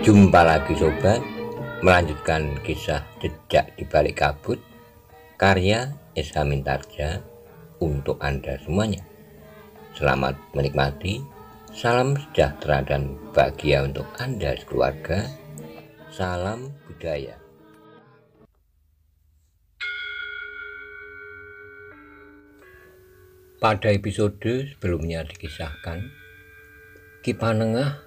Jumpa lagi sobat, melanjutkan kisah Jejak di Balik Kabut karya Esa Mintarja untuk Anda semuanya. Selamat menikmati, salam sejahtera dan bahagia untuk Anda sekeluarga. Salam budaya. Pada episode sebelumnya dikisahkan, Ki Panengah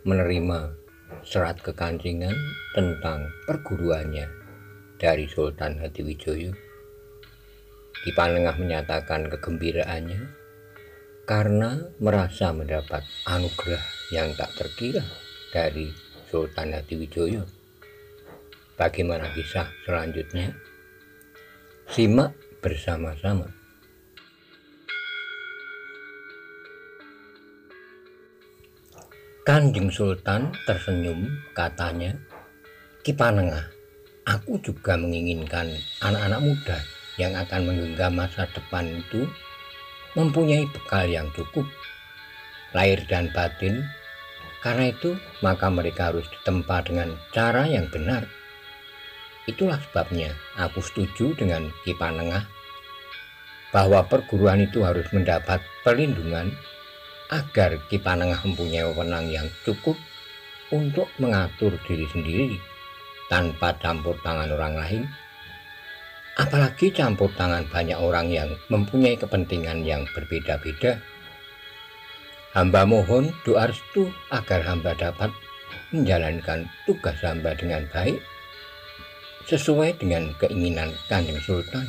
menerima serat kekancingan tentang perguruannya dari Sultan Hadiwijoyo. Ki Panengah menyatakan kegembiraannya karena merasa mendapat anugerah yang tak terkira dari Sultan Hadiwijoyo. Bagaimana kisah selanjutnya? Simak bersama-sama. Kanjeng Sultan tersenyum, katanya, "Ki Panengah, aku juga menginginkan anak-anak muda yang akan menggenggam masa depan itu mempunyai bekal yang cukup, lahir dan batin. Karena itu, maka mereka harus ditempa dengan cara yang benar. Itulah sebabnya aku setuju dengan Ki Panengah bahwa perguruan itu harus mendapat perlindungan agar Ki Panengah mempunyai wewenang yang cukup untuk mengatur diri sendiri tanpa campur tangan orang lain, apalagi campur tangan banyak orang yang mempunyai kepentingan yang berbeda-beda. Hamba mohon doa restu agar hamba dapat menjalankan tugas hamba dengan baik sesuai dengan keinginan Kanjeng Sultan.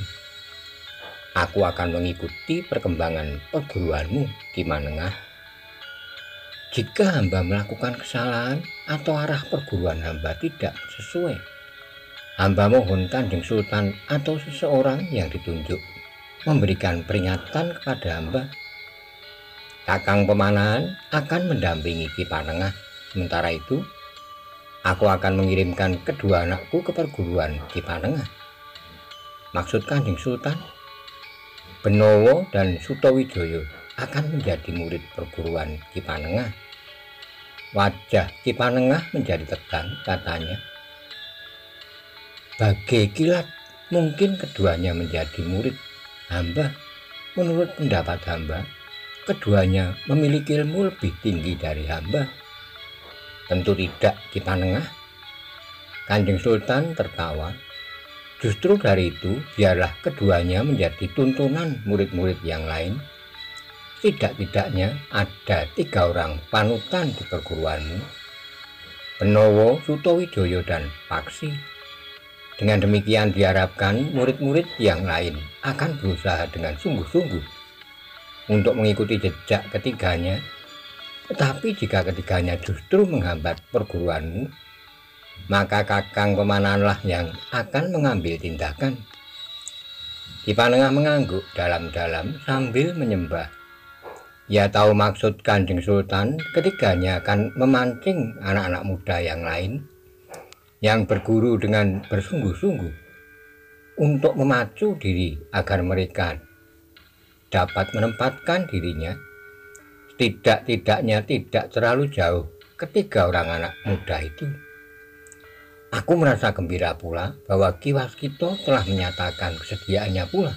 Aku akan mengikuti perkembangan perguruanmu, Ki Panengah. Jika hamba melakukan kesalahan atau arah perguruan hamba tidak sesuai, hamba mohon Kanjeng Sultan atau seseorang yang ditunjuk memberikan peringatan kepada hamba. Kakang Pemanahan akan mendampingi Ki Panengah. Sementara itu, aku akan mengirimkan kedua anakku ke perguruan Ki Panengah." Maksud Kanjeng Sultan, Benowo dan Sutowijoyo akan menjadi murid perguruan Ki Panengah. Wajah Ki Panengah menjadi tegang, katanya, "Bagai kilat mungkin keduanya menjadi murid hamba. Menurut pendapat hamba, keduanya memiliki ilmu lebih tinggi dari hamba." "Tentu tidak, Ki Panengah." Kanjeng Sultan tertawa. "Justru dari itu, biarlah keduanya menjadi tuntunan murid-murid yang lain. Tidak-tidaknya ada 3 orang panutan di perguruanmu, Benowo, Sutowijoyo, dan Paksi. Dengan demikian diharapkan murid-murid yang lain akan berusaha dengan sungguh-sungguh untuk mengikuti jejak ketiganya. Tetapi jika ketiganya justru menghambat perguruanmu, maka Kakang Pemanahanlah yang akan mengambil tindakan." Ki Panengah mengangguk dalam-dalam sambil menyembah. Ia tahu maksud Kanjeng Sultan, ketiganya akan memancing anak-anak muda yang lain yang berguru dengan bersungguh-sungguh untuk memacu diri agar mereka dapat menempatkan dirinya tidak terlalu jauh ketiga orang anak muda itu. Aku merasa gembira pula bahwa Ki Waskito telah menyatakan kesediaannya pula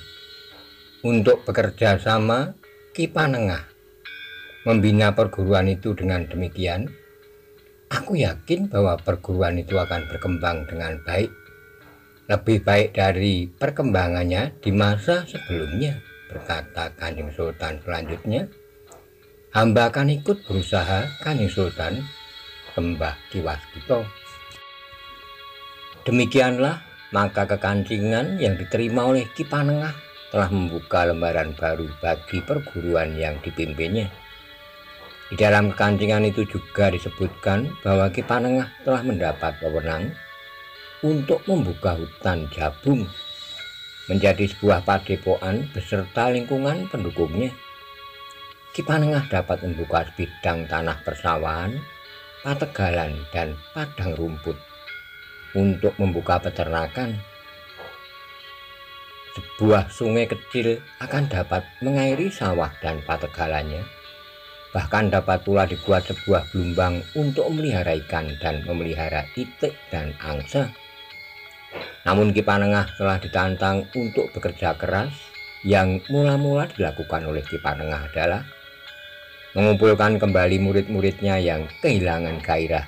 untuk bekerja sama Ki Panengah membina perguruan itu. Dengan demikian, aku yakin bahwa perguruan itu akan berkembang dengan baik, lebih baik dari perkembangannya di masa sebelumnya, berkata Kanjeng Sultan. Selanjutnya, "Hamba akan ikut berusaha, Kanjeng Sultan," sembah Ki Waskito. Demikianlah maka kekancingan yang diterima oleh Ki Panengah telah membuka lembaran baru bagi perguruan yang dipimpinnya. Di dalam kekancingan itu juga disebutkan bahwa Ki Panengah telah mendapat wewenang untuk membuka hutan Jabung menjadi sebuah padepokan beserta lingkungan pendukungnya. Ki Panengah dapat membuka sebidang tanah persawahan, pategalan, dan padang rumput untuk membuka peternakan. Sebuah sungai kecil akan dapat mengairi sawah dan pategalannya. Bahkan dapat pula dibuat sebuah gelombang untuk memelihara ikan dan memelihara itik dan angsa. Namun Ki Panengah telah ditantang untuk bekerja keras. Yang mula-mula dilakukan oleh Ki Panengah adalah mengumpulkan kembali murid-muridnya yang kehilangan gairah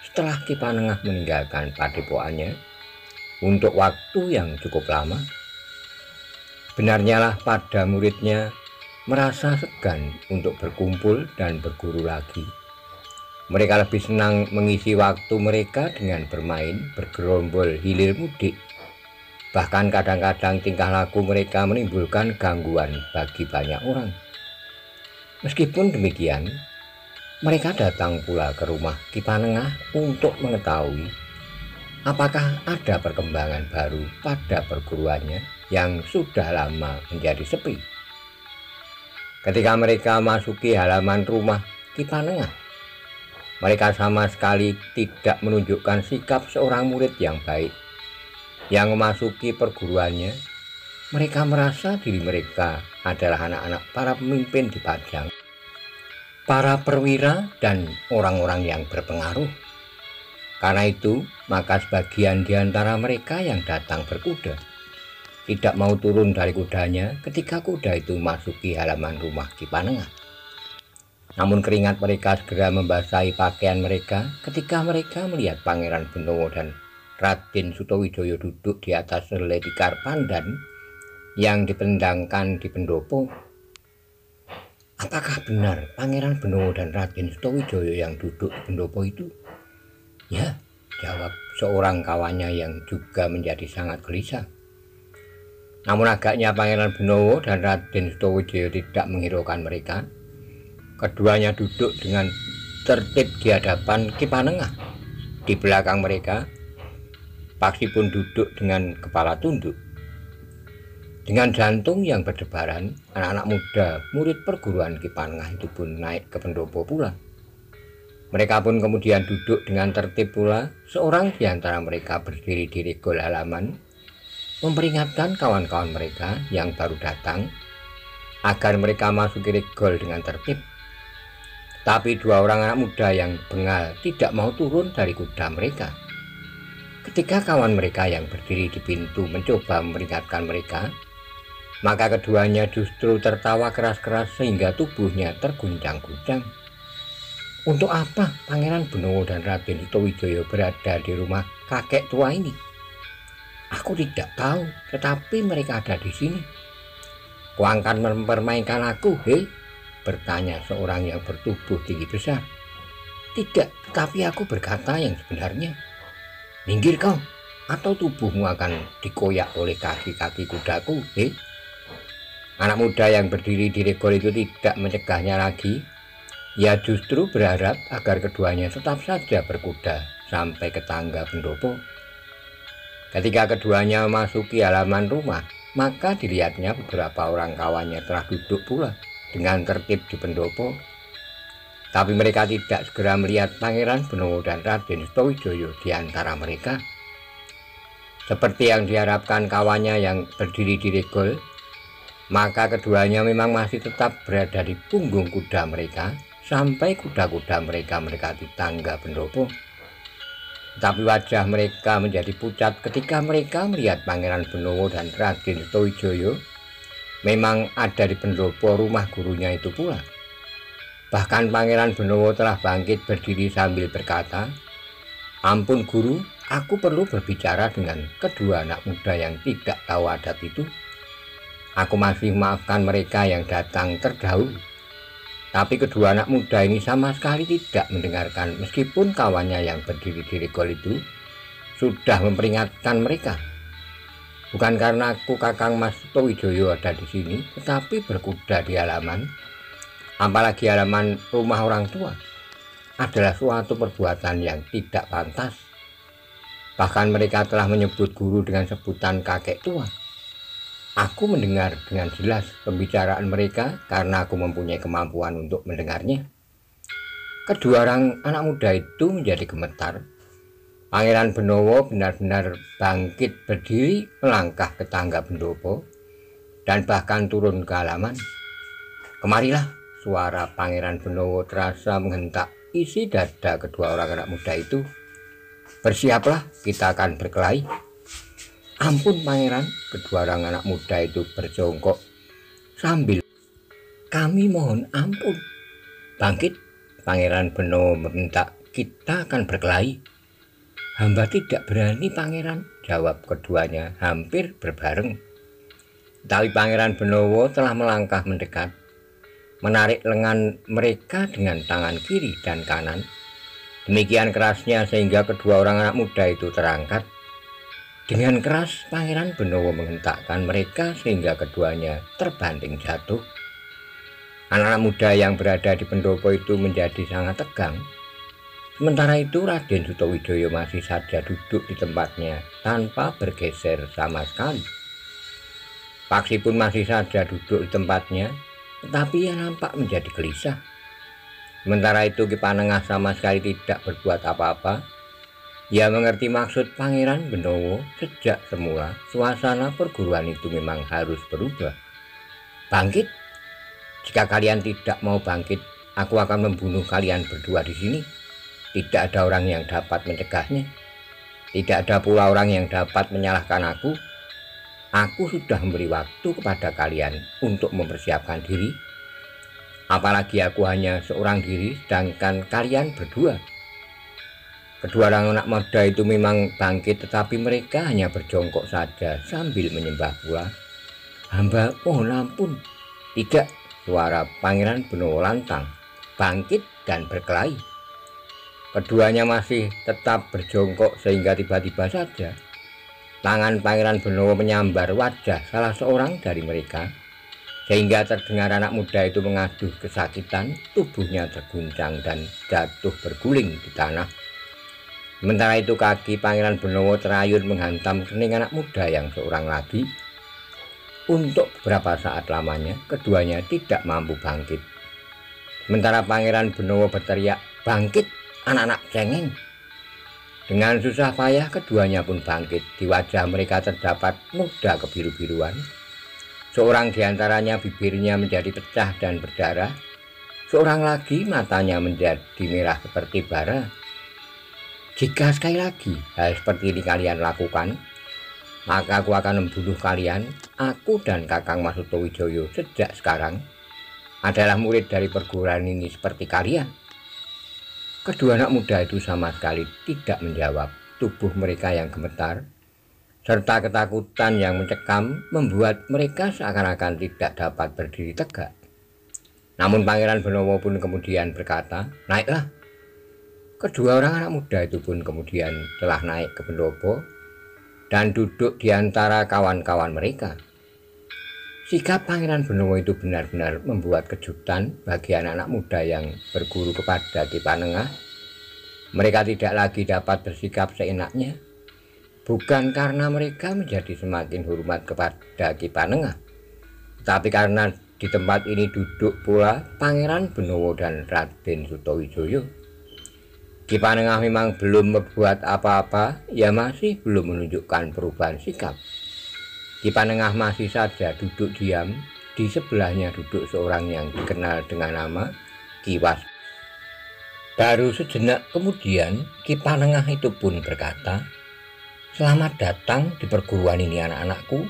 setelah Ki Panengah meninggalkan padepokannya untuk waktu yang cukup lama. Benarnya lah pada muridnya merasa segan untuk berkumpul dan berguru lagi. Mereka lebih senang mengisi waktu mereka dengan bermain, bergerombol hilir mudik. Bahkan kadang-kadang tingkah laku mereka menimbulkan gangguan bagi banyak orang. Meskipun demikian, mereka datang pula ke rumah Ki Panengah untuk mengetahui apakah ada perkembangan baru pada perguruannya yang sudah lama menjadi sepi. Ketika mereka masuki halaman rumah Ki Panengah, mereka sama sekali tidak menunjukkan sikap seorang murid yang baik. Yang memasuki perguruannya, mereka merasa diri mereka adalah anak-anak para pemimpin di Padang, para perwira dan orang-orang yang berpengaruh. Karena itu, maka sebagian di antara mereka yang datang berkuda tidak mau turun dari kudanya ketika kuda itu masuki halaman rumah Ki Panengah. Namun keringat mereka segera membasahi pakaian mereka ketika mereka melihat Pangeran Benowo dan Raden Sutawijaya duduk di atas selai tikar pandan yang dipendangkan di pendopo. Apakah benar Pangeran Benowo dan Raden Sutawijaya yang duduk di pendopo itu? Ya, jawab seorang kawannya yang juga menjadi sangat gelisah. Namun agaknya Pangeran Benowo dan Raden Sutawijaya tidak menghiraukan mereka. Keduanya duduk dengan tertib di hadapan Ki Panengah. Di belakang mereka, Paksi pun duduk dengan kepala tunduk. Dengan jantung yang berdebaran, anak-anak muda murid perguruan Ki Panengah itu pun naik ke pendopo pula. Mereka pun kemudian duduk dengan tertib pula. Seorang di antara mereka berdiri di regol halaman, memperingatkan kawan-kawan mereka yang baru datang agar mereka masuk ke regol dengan tertib. Tapi dua orang anak muda yang bengal tidak mau turun dari kuda mereka. Ketika kawan mereka yang berdiri di pintu mencoba memperingatkan mereka, maka keduanya justru tertawa keras-keras sehingga tubuhnya terguncang-guncang. Untuk apa Pangeran Benowo dan Raden Sutawijaya berada di rumah kakek tua ini? Aku tidak tahu, tetapi mereka ada di sini. Kau akan mempermainkan aku, hei? Bertanya seorang yang bertubuh tinggi besar. Tidak, tapi aku berkata yang sebenarnya. Minggir kau, atau tubuhmu akan dikoyak oleh kaki-kaki kudaku, hei? Anak muda yang berdiri di regol itu tidak mencegahnya lagi. Ia justru berharap agar keduanya tetap saja berkuda sampai ke tangga pendopo. Ketika keduanya memasuki halaman rumah, maka dilihatnya beberapa orang kawannya telah duduk pula dengan tertib di pendopo. Tapi mereka tidak segera melihat Pangeran Benowo dan Raden Sutawijaya di antara mereka. Seperti yang diharapkan kawannya yang berdiri di regol, maka keduanya memang masih tetap berada di punggung kuda mereka sampai kuda-kuda mereka mendekati tangga pendopo. Tapi wajah mereka menjadi pucat ketika mereka melihat Pangeran Benowo dan Raden Sutawijaya memang ada di pendopo rumah gurunya itu pula. Bahkan Pangeran Benowo telah bangkit berdiri sambil berkata, "Ampun guru, aku perlu berbicara dengan kedua anak muda yang tidak tahu adat itu. Aku masih memaafkan mereka yang datang terdahulu. Tapi kedua anak muda ini sama sekali tidak mendengarkan meskipun kawannya yang berdiri di regol itu sudah memperingatkan mereka. Bukan karena aku Kakang Mas Sutawijaya ada di sini, tetapi berkuda di halaman, apalagi halaman rumah orang tua, adalah suatu perbuatan yang tidak pantas. Bahkan mereka telah menyebut guru dengan sebutan kakek tua. Aku mendengar dengan jelas pembicaraan mereka karena aku mempunyai kemampuan untuk mendengarnya." Kedua orang anak muda itu menjadi gemetar. Pangeran Benowo benar-benar bangkit berdiri melangkah ke tangga pendopo dan bahkan turun ke halaman. "Kemarilah," suara Pangeran Benowo terasa menghentak isi dada kedua orang anak muda itu. "Bersiaplah, kita akan berkelahi." "Ampun Pangeran," kedua orang anak muda itu berjongkok sambil, "Kami mohon ampun." "Bangkit," Pangeran Benowo meminta, "kita akan berkelahi." "Hamba tidak berani Pangeran," jawab keduanya hampir berbareng. Tapi Pangeran Benowo telah melangkah mendekat, menarik lengan mereka dengan tangan kiri dan kanan. Demikian kerasnya sehingga kedua orang anak muda itu terangkat. Dengan keras Pangeran Benowo menghentakkan mereka sehingga keduanya terbanting jatuh. Anak-anak muda yang berada di pendopo itu menjadi sangat tegang. Sementara itu Raden Sutawijaya masih saja duduk di tempatnya tanpa bergeser sama sekali. Paksi pun masih saja duduk di tempatnya, tetapi ia nampak menjadi gelisah. Sementara itu Ki Panengah sama sekali tidak berbuat apa-apa. Ia mengerti maksud Pangeran Benowo. Sejak semula suasana perguruan itu memang harus berubah. "Bangkit. Jika kalian tidak mau bangkit, aku akan membunuh kalian berdua di sini. Tidak ada orang yang dapat mencegahnya. Tidak ada pula orang yang dapat menyalahkan aku. Aku sudah memberi waktu kepada kalian untuk mempersiapkan diri. Apalagi aku hanya seorang diri, sedangkan kalian berdua." Kedua orang anak muda itu memang bangkit, tetapi mereka hanya berjongkok saja sambil menyembah pula. "Hamba mohon ampun." "Tidak," suara Pangeran Benowo lantang, "bangkit dan berkelahi." Keduanya masih tetap berjongkok sehingga tiba-tiba saja tangan Pangeran Benowo menyambar wajah salah seorang dari mereka, sehingga terdengar anak muda itu mengaduh kesakitan. Tubuhnya terguncang dan jatuh berguling di tanah. Sementara itu kaki Pangeran Benowo terayun menghantam kening anak muda yang seorang lagi. Untuk beberapa saat lamanya keduanya tidak mampu bangkit. Sementara Pangeran Benowo berteriak, "Bangkit anak-anak cengeng!" Dengan susah payah keduanya pun bangkit. Di wajah mereka terdapat noda kebiru-biruan. Seorang diantaranya bibirnya menjadi pecah dan berdarah. Seorang lagi matanya menjadi merah seperti bara. "Jika sekali lagi hal seperti ini kalian lakukan, maka aku akan membunuh kalian. Aku dan Kakang Mas Sutawijaya sejak sekarang adalah murid dari perguruan ini seperti kalian." Kedua anak muda itu sama sekali tidak menjawab. Tubuh mereka yang gemetar serta ketakutan yang mencekam membuat mereka seakan-akan tidak dapat berdiri tegak. Namun Pangeran Benowo pun kemudian berkata, "Naiklah." Kedua orang anak muda itu pun kemudian telah naik ke pendopo dan duduk di antara kawan-kawan mereka. Sikap Pangeran Benowo itu benar-benar membuat kejutan bagi anak-anak muda yang berguru kepada Ki Panengah. Mereka tidak lagi dapat bersikap seenaknya, bukan karena mereka menjadi semakin hormat kepada Ki Panengah, tapi karena di tempat ini duduk pula Pangeran Benowo dan Raden Sutawijaya. Ki Panengah memang belum berbuat apa-apa, ia masih belum menunjukkan perubahan sikap. Ki Panengah masih saja duduk diam. Di sebelahnya duduk seorang yang dikenal dengan nama Ki Was. Baru sejenak kemudian Ki Panengah itu pun berkata, "Selamat datang di perguruan ini anak-anakku.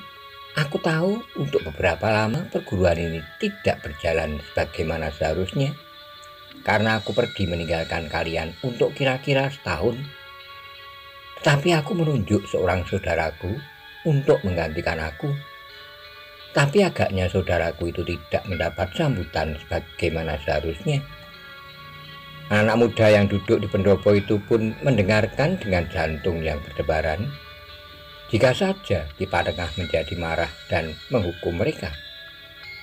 Aku tahu untuk beberapa lama perguruan ini tidak berjalan sebagaimana seharusnya, karena aku pergi meninggalkan kalian untuk kira-kira setahun. Tetapi aku menunjuk seorang saudaraku untuk menggantikan aku. Tapi agaknya saudaraku itu tidak mendapat sambutan sebagaimana seharusnya." Anak muda yang duduk di pendopo itu pun mendengarkan dengan jantung yang berdebaran. Jika saja Ki Panengah menjadi marah dan menghukum mereka,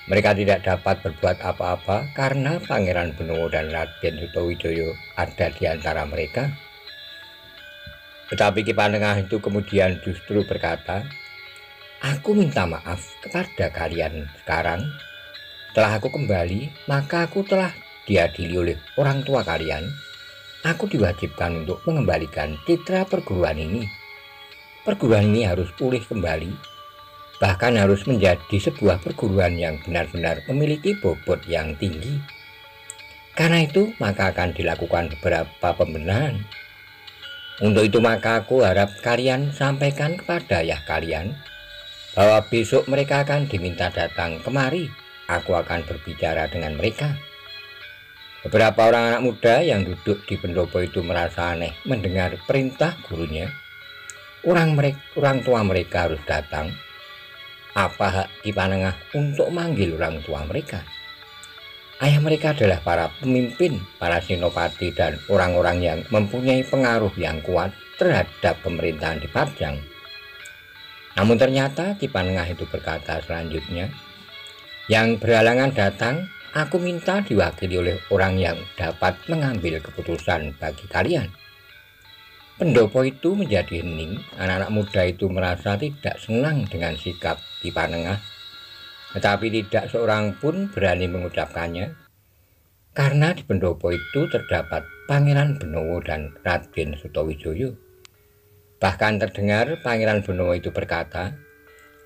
mereka tidak dapat berbuat apa-apa karena Pangeran Benowo dan Raden Sutawijaya ada di antara mereka. Tetapi Ki Panengah itu kemudian justru berkata, "Aku minta maaf kepada kalian sekarang. Setelah aku kembali, maka aku telah diadili oleh orang tua kalian. Aku diwajibkan untuk mengembalikan citra perguruan ini. Perguruan ini harus pulih kembali, bahkan harus menjadi sebuah perguruan yang benar-benar memiliki bobot yang tinggi. Karena itu maka akan dilakukan beberapa pembenahan. Untuk itu maka aku harap kalian sampaikan kepada ayah kalian bahwa besok mereka akan diminta datang kemari. Aku akan berbicara dengan mereka. Beberapa orang anak muda yang duduk di pendopo itu merasa aneh mendengar perintah gurunya. Orang tua mereka harus datang. Apa hak Ki Panengah untuk manggil orang tua mereka? Ayah mereka adalah para pemimpin, para senopati dan orang-orang yang mempunyai pengaruh yang kuat terhadap pemerintahan di Parjang. Namun ternyata Ki Panengah itu berkata selanjutnya, "Yang berhalangan datang, aku minta diwakili oleh orang yang dapat mengambil keputusan bagi kalian." Pendopo itu menjadi hening. Anak-anak muda itu merasa tidak senang dengan sikap Ki Panengah, tetapi tidak seorang pun berani mengucapkannya, karena di pendopo itu terdapat Pangeran Benowo dan Raden Sutawijaya. Bahkan terdengar Pangeran Benowo itu berkata,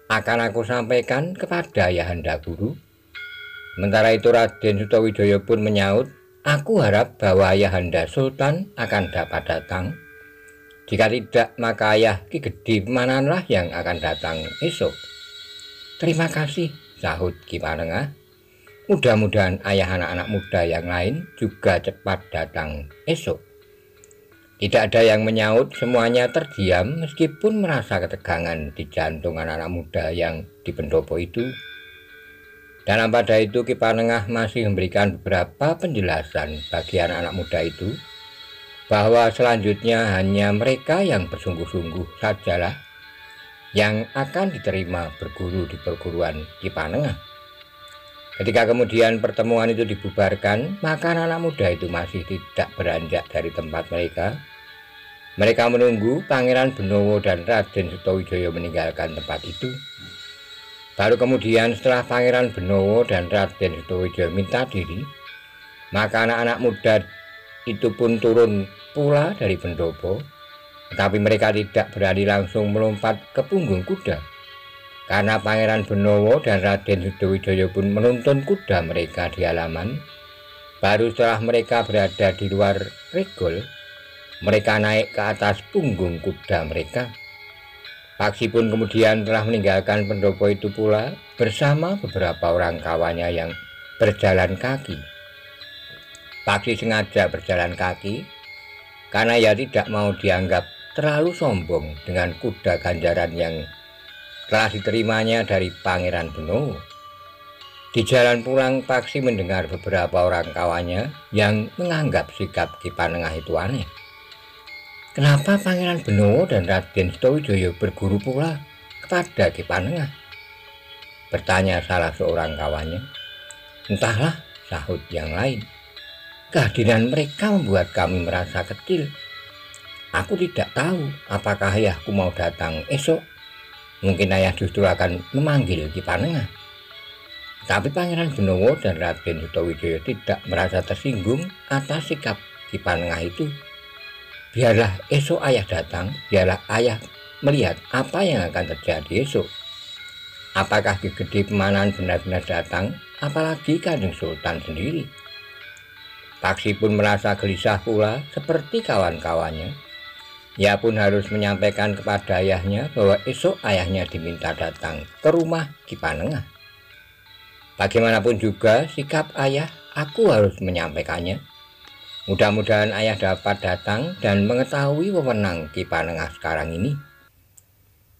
"Akan aku sampaikan kepada Ayahanda Guru." Sementara itu Raden Sutawijaya pun menyaut, "Aku harap bahwa Ayahanda Sultan akan dapat datang. Jika tidak, maka Ayah Ki Gede Pemananlah yang akan datang esok." "Terima kasih," sahut Ki Panengah. "Mudah-mudahan ayah anak-anak muda yang lain juga cepat datang esok." Tidak ada yang menyaut, semuanya terdiam meskipun merasa ketegangan di jantung anak-anak muda yang di pendopo itu. Dalam pada itu Ki Panengah masih memberikan beberapa penjelasan bagi anak-anak muda itu, bahwa selanjutnya hanya mereka yang bersungguh-sungguh sajalah yang akan diterima berguru di perguruan Ki Panengah. Ketika kemudian pertemuan itu dibubarkan, maka anak muda itu masih tidak beranjak dari tempat mereka. Mereka menunggu Pangeran Benowo dan Raden Sutawijaya meninggalkan tempat itu. Baru kemudian setelah Pangeran Benowo dan Raden Sutawijaya minta diri, maka anak-anak muda itu pun turun pula dari pendopo, tetapi mereka tidak berani langsung melompat ke punggung kuda, karena Pangeran Benowo dan Raden Sutawijaya pun menuntun kuda mereka di halaman. Baru setelah mereka berada di luar regol, mereka naik ke atas punggung kuda mereka. Paksi pun kemudian telah meninggalkan pendopo itu pula bersama beberapa orang kawannya yang berjalan kaki. Paksi sengaja berjalan kaki karena ia tidak mau dianggap terlalu sombong dengan kuda ganjaran yang telah diterimanya dari Pangeran Benowo. Di jalan pulang, Paksi mendengar beberapa orang kawannya yang menganggap sikap Ki Panengah itu aneh. "Kenapa Pangeran Benowo dan Raden Sutawijaya berguru pula kepada Ki Panengah?" bertanya salah seorang kawannya. "Entahlah," sahut yang lain. "Kehadiran mereka membuat kami merasa kecil. Aku tidak tahu apakah ayahku mau datang esok. Mungkin ayah justru akan memanggil Ki Panengah." Tapi Pangeran Benowo dan Raden Sutawijaya tidak merasa tersinggung atas sikap Ki Panengah itu. Biarlah esok ayah datang, biarlah ayah melihat apa yang akan terjadi esok. Apakah Ki Gede Pemanan benar-benar datang, apalagi Kanjeng Sultan sendiri. Paksi pun merasa gelisah pula seperti kawan-kawannya. Ia pun harus menyampaikan kepada ayahnya bahwa esok ayahnya diminta datang ke rumah Ki Panengah. Bagaimanapun juga sikap ayah, aku harus menyampaikannya. Mudah-mudahan ayah dapat datang dan mengetahui wewenang Ki Panengah sekarang ini.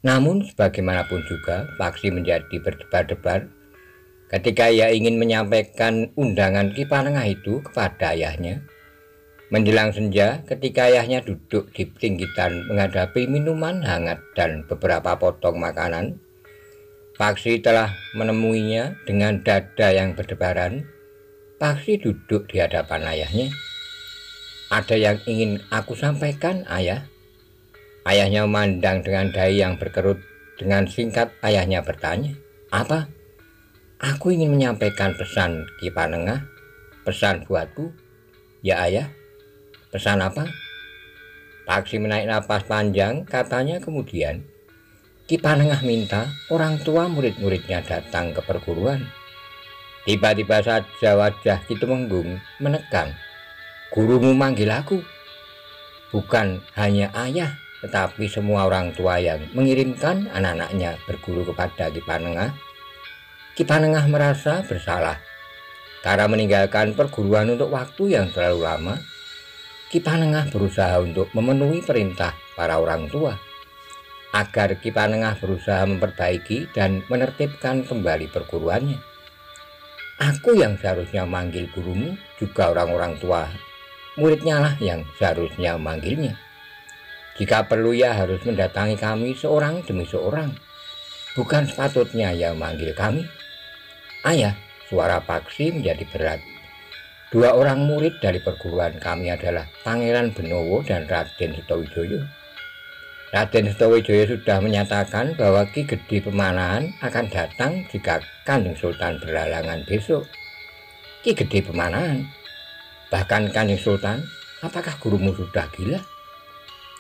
Namun sebagaimanapun juga, Paksi menjadi berdebar-debar ketika ia ingin menyampaikan undangan Ki Panengah itu kepada ayahnya. Menjelang senja, ketika ayahnya duduk di pinggiran menghadapi minuman hangat dan beberapa potong makanan, Paksi telah menemuinya dengan dada yang berdebaran. Paksi duduk di hadapan ayahnya. "Ada yang ingin aku sampaikan, ayah?" Ayahnya memandang dengan dahi yang berkerut. Dengan singkat ayahnya bertanya, "Apa?" "Aku ingin menyampaikan pesan Ki Panengah." "Pesan buatku?" "Ya ayah." "Pesan apa?" Paksi menaik napas panjang, katanya kemudian, "Ki Panengah minta orang tua murid-muridnya datang ke perguruan. Tiba-tiba saja wajah Ki Tumenggung menegang. Gurumu manggil aku. Bukan hanya ayah, tetapi semua orang tua yang mengirimkan anak-anaknya berguru kepada Ki Panengah. Ki Panengah merasa bersalah karena meninggalkan perguruan untuk waktu yang terlalu lama. Ki Panengah berusaha untuk memenuhi perintah para orang tua agar Ki Panengah berusaha memperbaiki dan menertibkan kembali perguruannya. Aku yang seharusnya manggil gurumu, juga orang-orang tua muridnya lah yang seharusnya memanggilnya. Jika perlu ia harus mendatangi kami seorang demi seorang. Bukan sepatutnya ia memanggil kami. Ayah, suara Paksi menjadi berat. Dua orang murid dari perguruan kami adalah Pangeran Benowo dan Raden Sutawijaya. Raden Sutawijaya sudah menyatakan bahwa Ki Gede Pemanahan akan datang jika Kanjeng Sultan berhalangan besok. Ki Gede Pemanahan? Bahkan Kanjeng Sultan, apakah gurumu sudah gila?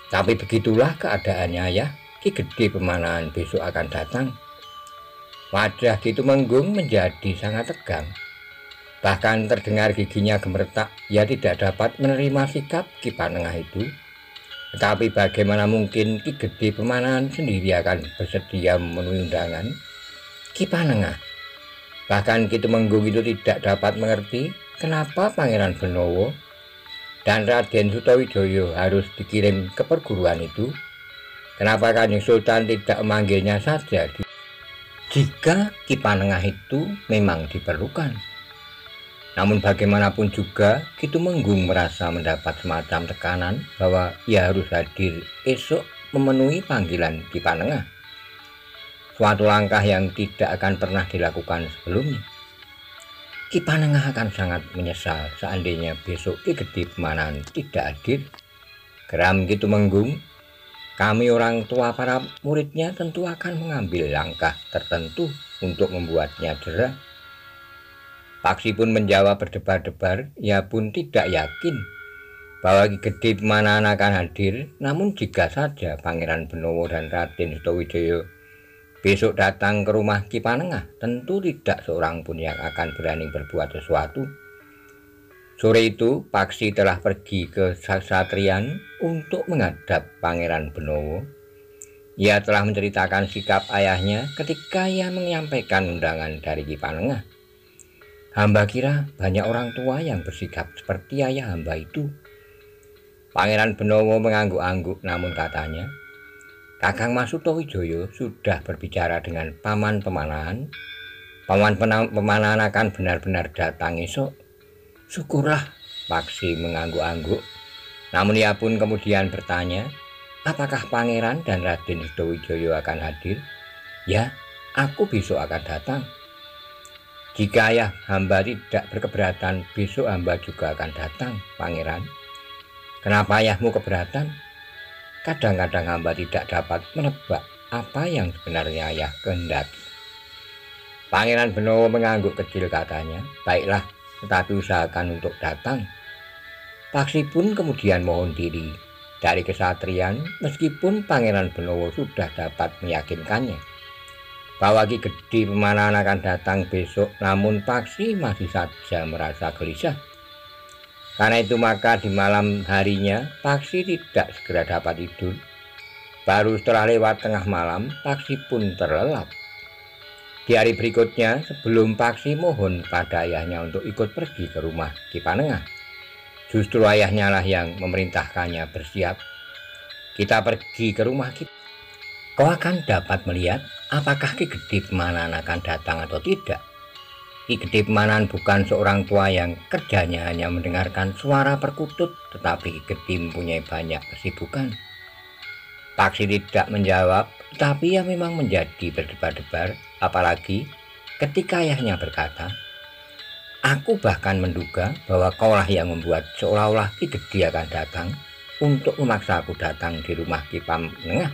Tapi begitulah keadaannya ya, Ki Gede Pemanahan besok akan datang. Wajah Ki Tumenggung menjadi sangat tegang. Bahkan terdengar giginya gemeretak, ia tidak dapat menerima sikap Ki Panengah itu. Tetapi bagaimana mungkin Ki Gede Pemanahan sendiri akan bersedia memenuhi undangan Ki Panengah? Bahkan Ki Tumenggung itu tidak dapat mengerti kenapa Pangeran Benowo dan Raden Sutawijaya harus dikirim ke perguruan itu. Kenapa Kanjeng Sultan tidak memanggilnya saja jika Ki Panengah itu memang diperlukan? Namun bagaimanapun juga Ki Tumenggung merasa mendapat semacam tekanan bahwa ia harus hadir esok memenuhi panggilan Ki Panengah. Suatu langkah yang tidak akan pernah dilakukan sebelumnya. Ki Panengah akan sangat menyesal seandainya besok Ki Gede Pemanahan tidak hadir. Geram Ki Tumenggung, kami orang tua para muridnya tentu akan mengambil langkah tertentu untuk membuatnya jera. Paksi pun menjawab berdebar-debar, ia pun tidak yakin bahwa Ki Gede Pemanahan akan hadir. Namun jika saja Pangeran Benowo dan Raden Sutawijaya besok datang ke rumah Ki Panengah, tentu tidak seorang pun yang akan berani berbuat sesuatu. Sore itu Paksi telah pergi ke Satrian untuk menghadap Pangeran Benowo. Ia telah menceritakan sikap ayahnya ketika ia menyampaikan undangan dari Ki Panengah. Hamba kira banyak orang tua yang bersikap seperti ayah hamba itu. Pangeran Benowo mengangguk-angguk, namun katanya, Kakang Mas Sutawijaya sudah berbicara dengan Paman Pemanahan. Paman Pemanahan akan benar-benar datang esok. Syukurlah, Paksi mengangguk-angguk. Namun ia pun kemudian bertanya, apakah Pangeran dan Raden Sutawijaya akan hadir? Ya, aku besok akan datang. Jika ayah hamba tidak berkeberatan, besok hamba juga akan datang, Pangeran. Kenapa ayahmu keberatan? Kadang-kadang hamba tidak dapat menebak apa yang sebenarnya ayah kehendaki. Pangeran Benowo mengangguk kecil, katanya, baiklah, tetapi usahakan untuk datang. Paksi pun kemudian mohon diri dari kesatrian, meskipun Pangeran Benowo sudah dapat meyakinkannya bahwa Ki Gede Pemanahan akan datang besok, namun Paksi masih saja merasa gelisah. Karena itu maka di malam harinya Paksi tidak segera dapat tidur. Baru setelah lewat tengah malam Paksi pun terlelap. Di hari berikutnya, sebelum Paksi mohon pada ayahnya untuk ikut pergi ke rumah Ki Panengah, justru ayahnya lah yang memerintahkannya bersiap. Kita pergi ke rumah Ki. Kau akan dapat melihat apakah Ki Gede Pemanahan akan datang atau tidak. Ki Gede Pemanahan bukan seorang tua yang kerjanya hanya mendengarkan suara perkutut, tetapi Ki Gede mempunyai banyak kesibukan. Paksi tidak menjawab, tetapi ia memang menjadi berdebar-debar, apalagi ketika ayahnya berkata, aku bahkan menduga bahwa kaulah yang membuat seolah-olah Ki Gede akan datang untuk memaksa aku datang di rumah Ki Panengah.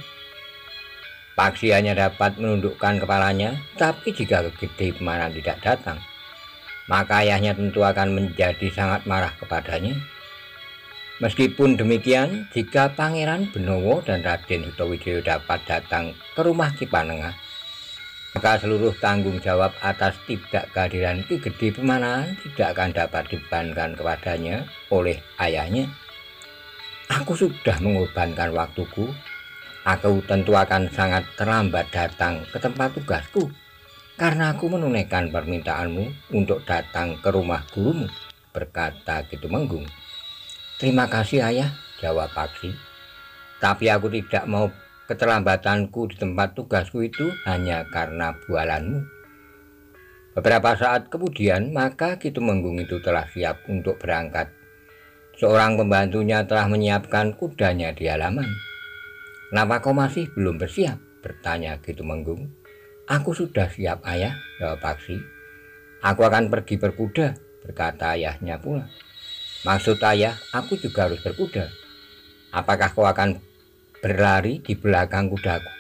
Paksi hanya dapat menundukkan kepalanya, tapi jika Ki Gede Pemanahan tidak datang, maka ayahnya tentu akan menjadi sangat marah kepadanya. Meskipun demikian, jika Pangeran Benowo dan Raden Sutawijaya dapat datang ke rumah Ki Panengah, maka seluruh tanggung jawab atas tidak kehadiran Ki Gede Pemanahan tidak akan dapat dibebankan kepadanya oleh ayahnya. Aku sudah mengorbankan waktuku. Aku tentu akan sangat terlambat datang ke tempat tugasku karena aku menunaikan permintaanmu untuk datang ke rumah gurumu, berkata Ki Tumenggung. Terima kasih ayah, jawab Paksi. Tapi aku tidak mau keterlambatanku di tempat tugasku itu hanya karena bualanmu. Beberapa saat kemudian, maka Ki Tumenggung itu telah siap untuk berangkat. Seorang pembantunya telah menyiapkan kudanya di halaman. Kenapa kau masih belum bersiap? Bertanya Ki Tumenggung. Aku sudah siap ayah, jawab Paksi. Aku akan pergi berkuda, berkata ayahnya pula. Maksud ayah, aku juga harus berkuda. Apakah kau akan berlari di belakang kudaku?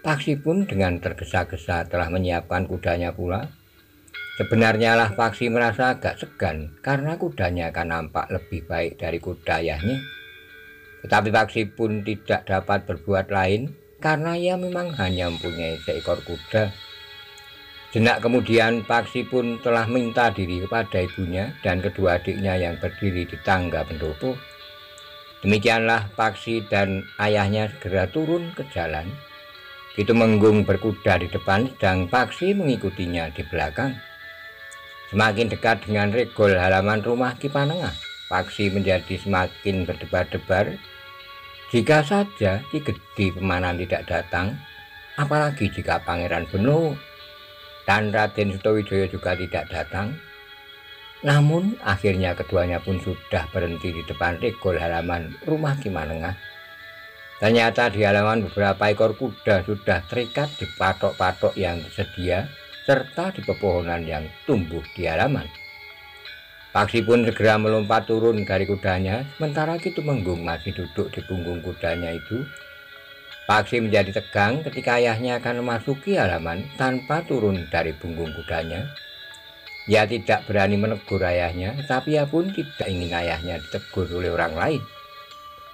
Paksi pun dengan tergesa-gesa telah menyiapkan kudanya pula. Sebenarnya lah Paksi merasa agak segan karena kudanya akan nampak lebih baik dari kuda ayahnya. Tetapi Paksi pun tidak dapat berbuat lain karena ia memang hanya mempunyai seekor kuda. Sejenak kemudian Paksi pun telah minta diri kepada ibunya dan kedua adiknya yang berdiri di tangga pendopo. Demikianlah Paksi dan ayahnya segera turun ke jalan. Ki Tumenggung berkuda di depan sedang Paksi mengikutinya di belakang. Semakin dekat dengan regol halaman rumah Ki Panengah, Paksi menjadi semakin berdebar-debar. Jika saja Ki Gede Pemanahan tidak datang, apalagi jika Pangeran Benowo dan Raden Sutawijaya juga tidak datang. Namun akhirnya keduanya pun sudah berhenti di depan regol halaman rumah Ki Panengah. Ternyata di halaman beberapa ekor kuda sudah terikat di patok-patok yang tersedia serta di pepohonan yang tumbuh di halaman. Paksi pun segera melompat turun dari kudanya, sementara Ki Tumenggung masih duduk di punggung kudanya itu. Paksi menjadi tegang ketika ayahnya akan memasuki halaman tanpa turun dari punggung kudanya. Ia tidak berani menegur ayahnya, tetapi ia pun tidak ingin ayahnya ditegur oleh orang lain,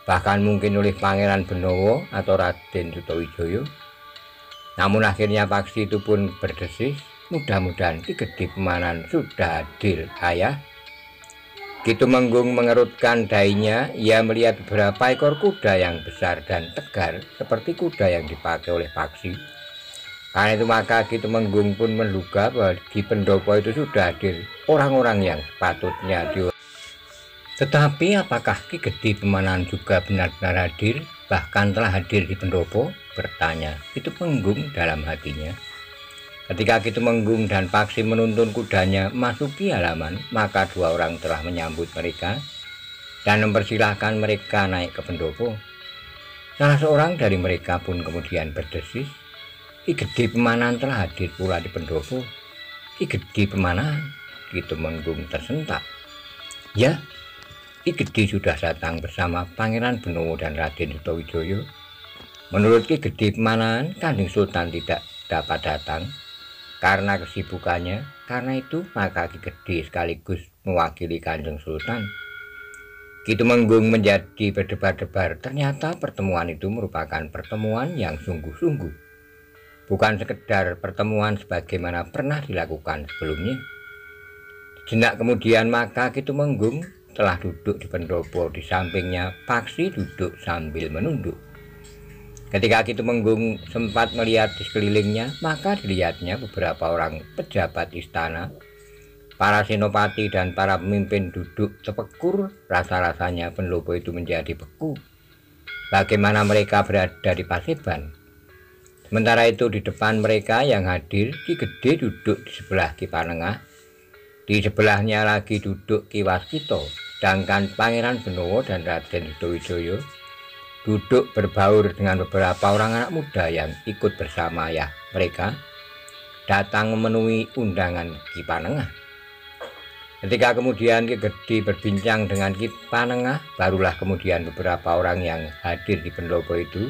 bahkan mungkin oleh Pangeran Benowo atau Raden Sutawijaya. Namun akhirnya Paksi itu pun berdesis, mudah-mudahan Ki Gede Pemanahan sudah hadir ayah. Ki Tumenggung mengerutkan dahinya. Ia melihat beberapa ekor kuda yang besar dan tegar seperti kuda yang dipakai oleh Paksi. Karena itu maka Ki Tumenggung pun menduga bahwa di pendopo itu sudah hadir orang-orang yang sepatutnya Tetapi apakah Ki Gede Pemanahan juga benar-benar hadir, bahkan telah hadir di pendopo? Bertanya Ki Tumenggung dalam hatinya. Ketika Ki Tumenggung dan Paksi menuntun kudanya masuki halaman, maka dua orang telah menyambut mereka dan mempersilahkan mereka naik ke pendopo. Salah seorang dari mereka pun kemudian berdesis, Ki Gede Pemanahan telah hadir pula di pendopo. Ki Gede Pemanahan? Ki Tumenggung tersentak. Ya, Ki Gede sudah datang bersama Pangeran Benowo dan Raden Sutawijaya. Menurut Ki Gede Pemanahan, Kanjeng Sultan tidak dapat datang karena kesibukannya. Karena itu maka Ki Gede sekaligus mewakili Kanjeng Sultan. Ki Tumenggung menjadi berdebar-debar. Ternyata pertemuan itu merupakan pertemuan yang sungguh-sungguh, bukan sekedar pertemuan sebagaimana pernah dilakukan sebelumnya. Sejenak kemudian maka Ki Tumenggung telah duduk di pendopo. Di sampingnya Paksi duduk sambil menunduk. Ketika Ki Tumenggung sempat melihat di sekelilingnya, maka dilihatnya beberapa orang pejabat istana, para senopati dan para pemimpin duduk tepekur. Rasa-rasanya pendopo itu menjadi beku, bagaimana mereka berada di Paseban. Sementara itu di depan mereka yang hadir, Ki Gede duduk di sebelah Ki Panengah. Di sebelahnya lagi duduk Ki Waskita, sedangkan Pangeran Benowo dan Raden Sutawijaya duduk berbaur dengan beberapa orang anak muda yang ikut bersama ayah mereka datang memenuhi undangan Ki Panengah. Ketika kemudian Ki Gede berbincang dengan Ki Panengah, barulah kemudian beberapa orang yang hadir di pendopo itu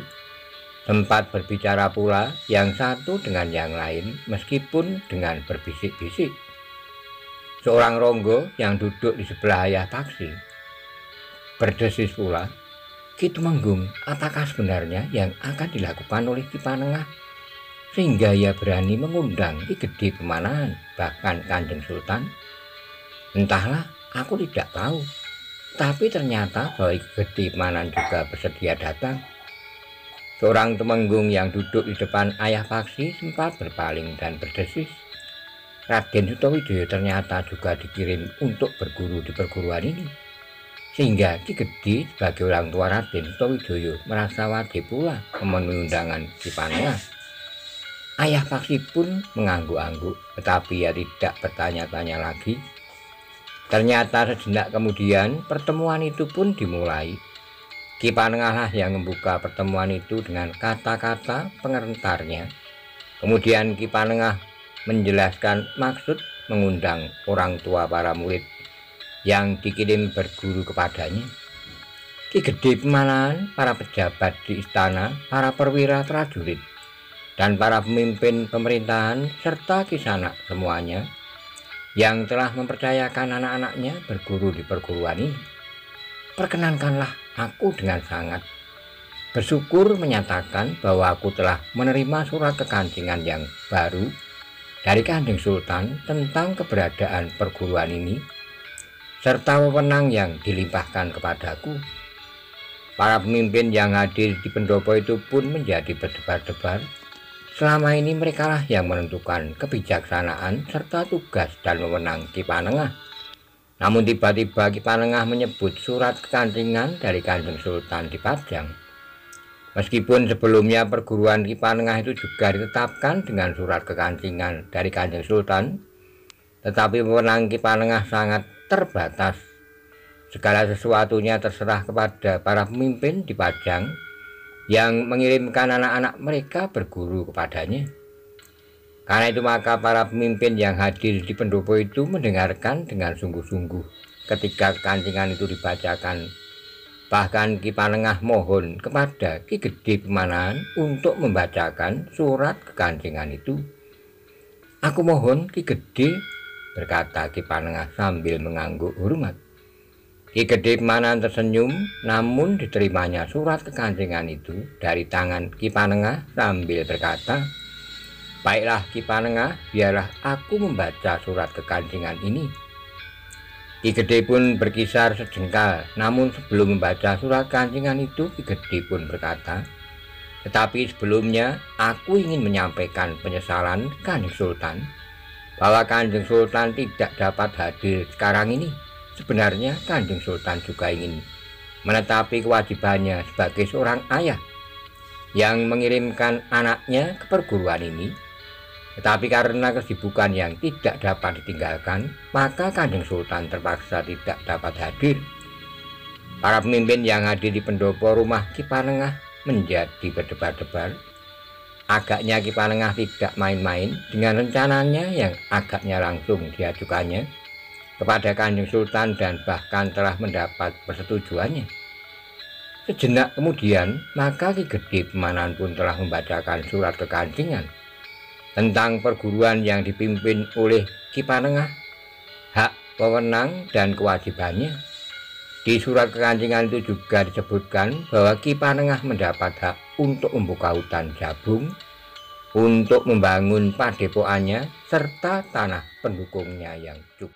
sempat berbicara pula, yang satu dengan yang lain meskipun dengan berbisik-bisik. Seorang ronggo yang duduk di sebelah ayah Paksi berdesis pula, Ki Tumenggung, apakah sebenarnya yang akan dilakukan oleh Ki Panengah sehingga ia berani mengundang Ki Gede Pemanahan, bahkan Kanjeng Sultan? Entahlah, aku tidak tahu. Tapi ternyata bahwa Ki Gede Pemanahan juga bersedia datang. Seorang temenggung yang duduk di depan Ayah Paksi sempat berpaling dan berdesis. Raden Sutawidoyo ternyata juga dikirim untuk berguru di perguruan ini. Sehingga Ki Gede sebagai orang tua Raden Sutawidoyo merasa wajib pula memenuhi undangan Ki Panengah. Ayah Paksi pun mengangguk-angguk, tetapi ia tidak bertanya-tanya lagi. Ternyata sejenak kemudian pertemuan itu pun dimulai. Ki Panengah lah yang membuka pertemuan itu dengan kata-kata pengentarnya. Kemudian Ki Panengah menjelaskan maksud mengundang orang tua para murid yang dikirim berguru kepadanya. Ki Gede Pemanahan, para pejabat di istana, para perwira prajurit, dan para pemimpin pemerintahan serta kisanak semuanya yang telah mempercayakan anak-anaknya berguru di perguruan ini. Perkenankanlah aku dengan sangat bersyukur menyatakan bahwa aku telah menerima surat kekancingan yang baru dari Kanjeng Sultan tentang keberadaan perguruan ini, serta wewenang yang dilimpahkan kepadaku. Para pemimpin yang hadir di pendopo itu pun menjadi berdebar-debar. Selama ini merekalah yang menentukan kebijaksanaan serta tugas dan wewenang Ki Panengah. Namun tiba-tiba Ki Panengah menyebut surat kekancingan dari Kanjeng Sultan dipajang. Meskipun sebelumnya perguruan Ki Panengah itu juga ditetapkan dengan surat kekancingan dari Kanjeng Sultan, tetapi wewenang Ki Panengah sangat terbatas. Segala sesuatunya terserah kepada para pemimpin dipajang yang mengirimkan anak-anak mereka berguru kepadanya. Karena itu maka para pemimpin yang hadir di pendopo itu mendengarkan dengan sungguh-sungguh ketika kekancingan itu dibacakan. Bahkan Ki Panengah mohon kepada Ki Gede Pemanahan untuk membacakan surat kekancingan itu. "Aku mohon Ki Gede," berkata Ki Panengah sambil mengangguk hormat. Ki Gede Pemanahan tersenyum, namun diterimanya surat kekancingan itu dari tangan Ki Panengah sambil berkata, "Baiklah Ki Panengah, biarlah aku membaca surat kekancingan ini." Ki Gede pun berkisar sejengkal, namun sebelum membaca surat kekancingan itu Ki Gede pun berkata, "Tetapi sebelumnya aku ingin menyampaikan penyesalan Kanjeng Sultan bahwa Kanjeng Sultan tidak dapat hadir sekarang ini. Sebenarnya Kanjeng Sultan juga ingin menetapi kewajibannya sebagai seorang ayah yang mengirimkan anaknya ke perguruan ini. Tetapi karena kesibukan yang tidak dapat ditinggalkan, maka Kanjeng Sultan terpaksa tidak dapat hadir." Para pemimpin yang hadir di pendopo rumah Ki Panengah menjadi berdebar-debar. Agaknya Ki Panengah tidak main-main dengan rencananya yang agaknya langsung diajukannya kepada Kanjeng Sultan dan bahkan telah mendapat persetujuannya. Sejenak kemudian, maka Ki Gede Pemanahan pun telah membacakan surat kekancingan tentang perguruan yang dipimpin oleh Ki Panengah, hak, wewenang, dan kewajibannya. Di surat kekancingan itu juga disebutkan bahwa Ki Panengah mendapat hak untuk membuka hutan jabung, untuk membangun padepokannya, serta tanah pendukungnya yang cukup.